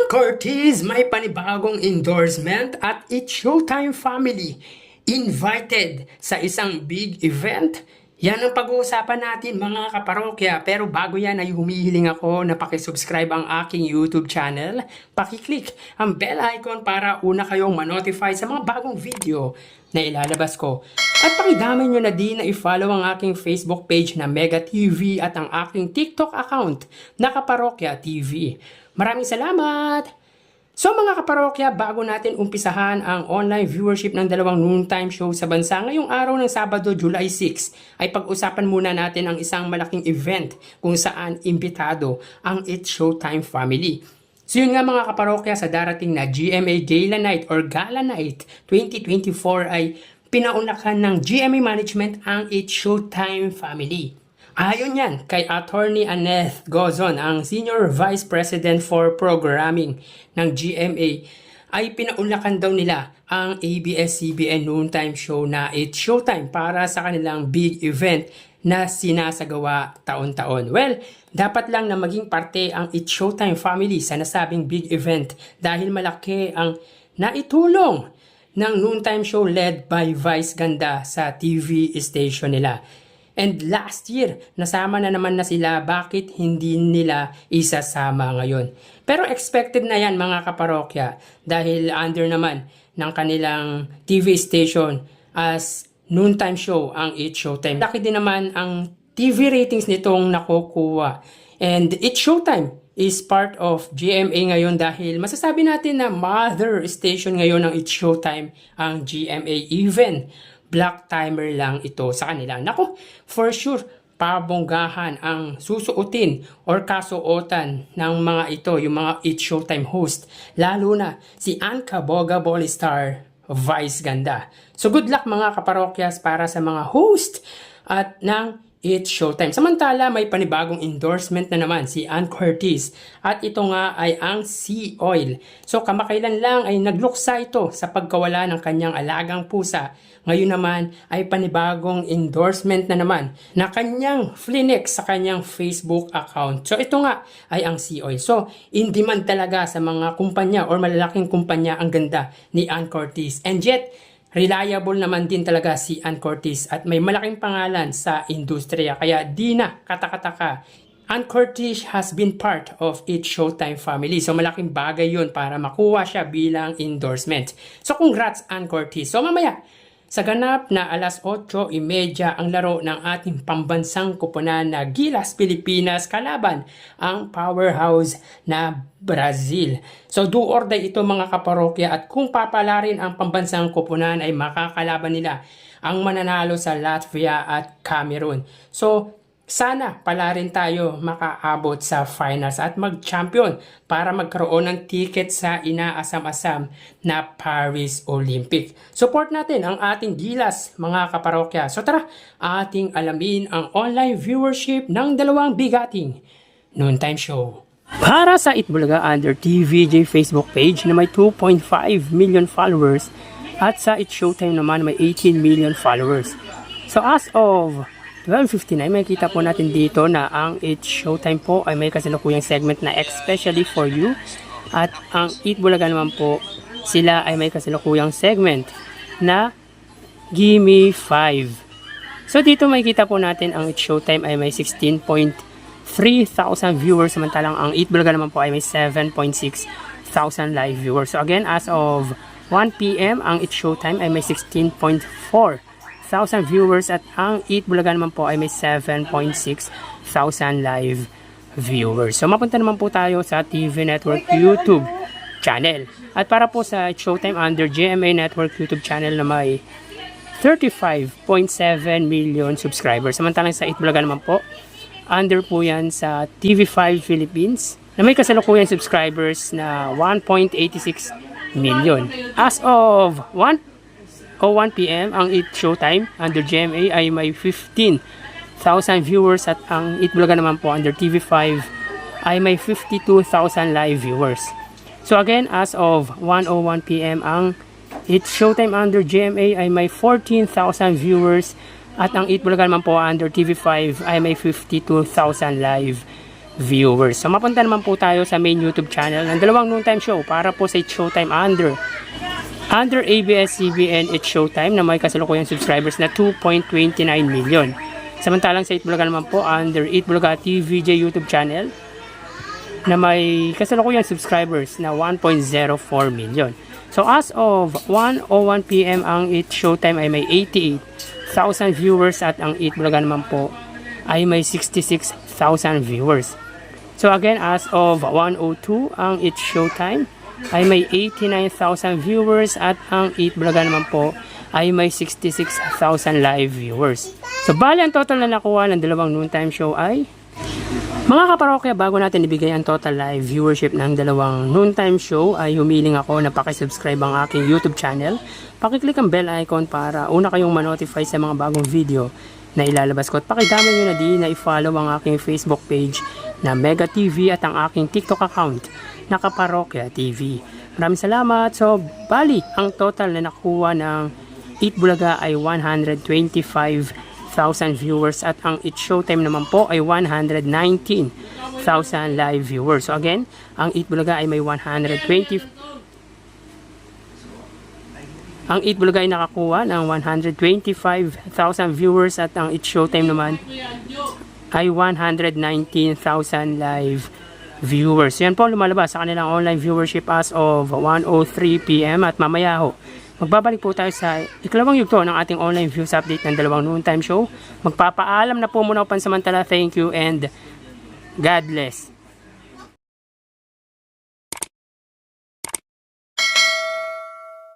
Curtis, may panibagong endorsement at It's Showtime family invited sa isang big event. Yan ang pag-uusapan natin mga kaparokya. Pero bago yan ay humihiling ako na pakisubscribe ang aking YouTube channel. Pakiclick ang bell icon para una kayong manotify sa mga bagong video na ilalabas ko. At pakidami nyo na din na i-follow ang aking Facebook page na Mega TV at ang aking TikTok account na Kaparokya TV. Maraming salamat! So mga kaparokya, bago natin umpisahan ang online viewership ng dalawang noontime show sa bansa ngayong araw ng Sabado, July 6, ay pag-usapan muna natin ang isang malaking event kung saan imbitado ang It's Showtime family. So yun nga mga kaparokya, sa darating na GMA Gala Night or Gala Night 2024 ay pinaunlakan ng GMA Management ang It's Showtime family. Ayon yan kay Attorney Annette Gozon, ang Senior Vice President for Programming ng GMA, ay pinaunlakan daw nila ang ABS-CBN noontime show na It's Showtime para sa kanilang big event na sinasagawa taon-taon. Well, dapat lang na maging parte ang It's Showtime family sa nasabing big event dahil malaki ang naitulong ng noontime show led by Vice Ganda sa TV station nila. And last year, nasama na naman na sila, bakit hindi nila isasama ngayon? Pero expected na yan mga kaparokya dahil under naman ng kanilang TV station as noontime show ang It's Showtime. Laki din naman ang TV ratings nitong nakukuha. And It's Showtime is part of GMA ngayon dahil masasabi natin na mother station ngayon ng It's Showtime ang GMA, even black timer lang ito sa kanila. Nako, for sure, pabonggahan ang susuotin or kasuotan ng mga ito, yung mga It's Showtime host. Lalo na si Anka Boga Bolistar, Vice Ganda. So good luck mga kaparokyas para sa mga host at ng It's Showtime. Samantala, may panibagong endorsement na naman si Ann Curtis at ito nga ay ang Sea Oil. So kamakailan lang ay nagluksa ito sa pagkawala ng kanyang alagang pusa. Ngayon naman ay panibagong endorsement na naman na kanyang flinex sa kanyang Facebook account. So ito nga ay ang Sea Oil. So in demand talaga sa mga kumpanya or malalaking kumpanya ang ganda ni Ann Curtis. And yet, reliable naman din talaga si Ann Curtis at may malaking pangalan sa industriya. Kaya di na katakataka. Ann Curtis has been part of It's Showtime family. So malaking bagay yun para makuha siya bilang endorsement. So congrats Ann Curtis. So mamaya, sa ganap na 8:30 ang laro ng ating pambansang koponan na Gilas Pilipinas kalaban ang powerhouse na Brazil. So do or die ito mga kaparokya at kung papalarin ang pambansang koponan ay makakalaban nila ang mananalo sa Latvia at Cameroon. So sana pala rin tayo makaabot sa finals at mag-champion para magkaroon ng ticket sa inaasam-asam na Paris Olympic. Support natin ang ating Gilas mga kaparokya. So tara, ating alamin ang online viewership ng dalawang bigating noontime show. Para sa Itbulaga Under TVJ Facebook page na may 2.5 million followers at sa It's Showtime naman may 18 million followers. So as of 12:59, makikita po natin dito na ang It's Showtime po ay may kasalukuyang segment na especially for you. At ang Itbulaga naman po, sila ay may kasalukuyang segment na Gimme 5. So dito makikita po natin ang It's Showtime ay may 16.3 thousand viewers. Samantalang ang Itbulaga naman po ay may 7.6 thousand live viewers. So again, as of 1 PM, ang It's Showtime ay may 16.4 thousand viewers at ang Itbulaga naman po ay may 7.6 thousand live viewers. So mapunta naman po tayo sa TV Network YouTube channel. At para po sa Showtime under GMA Network YouTube channel na may 35.7 million subscribers. Samantalang sa Itbulaga naman po, under po yan sa TV5 Philippines na may kasalukuyang subscribers na 1.86 million. As of 1 PM, ang It's Showtime under GMA ay may 15,000 viewers at ang Itbulaga naman po under TV5 ay may 52,000 live viewers. So again, as of 1:01 PM, ang It's Showtime under GMA ay may 14,000 viewers at ang Itbulaga naman po under TV5 ay may 52,000 live viewers. So mapunta naman po tayo sa main YouTube channel ng dalawang noontime show para po sa It's Showtime under ABS-CBN It's Showtime na may kasalukuyang subscribers na 2.29 million. Samantalang sa Eat Bulaga naman po under Eat Bulaga TVJ YouTube channel na may kasalukuyang subscribers na 1.04 million. So as of 1:01 PM ang It's Showtime ay may 88,000 viewers at ang Eat Bulaga naman po ay may 66,000 viewers. So again, as of 1:02 ang It's Showtime ay may 89,000 viewers at ang Eat Bulaga naman po ay may 66,000 live viewers. So bali ang total na nakuha ng dalawang noontime show ay, mga kaparokya, bago natin ibigay ang total live viewership ng dalawang noontime show ay humiling ako na pakisubscribe ang aking YouTube channel. Pakiclick ang bell icon para una kayong manotify sa mga bagong video na ilalabas ko. At pakidama nyo na din na i-follow ang aking Facebook page na Mega TV at ang aking TikTok account na Kaparokya TV. Maraming salamat. So bali ang total na nakuha ng Eat Bulaga ay 125,000 viewers at ang It's Showtime naman po ay 119,000 live viewers. So again, ang Eat Bulaga ay may 120. Ang Eat Bulaga ay nakakuha ng 125,000 viewers at ang It's Showtime naman ay 119,000 live viewers. Yan po lumalabas sa kanilang online viewership as of 1:03 PM at mamaya ho magbabalik po tayo sa ikalawang yugto ng ating online views update ng dalawang noontime show. Magpapaalam na po muna pansamantala. Thank you and God bless.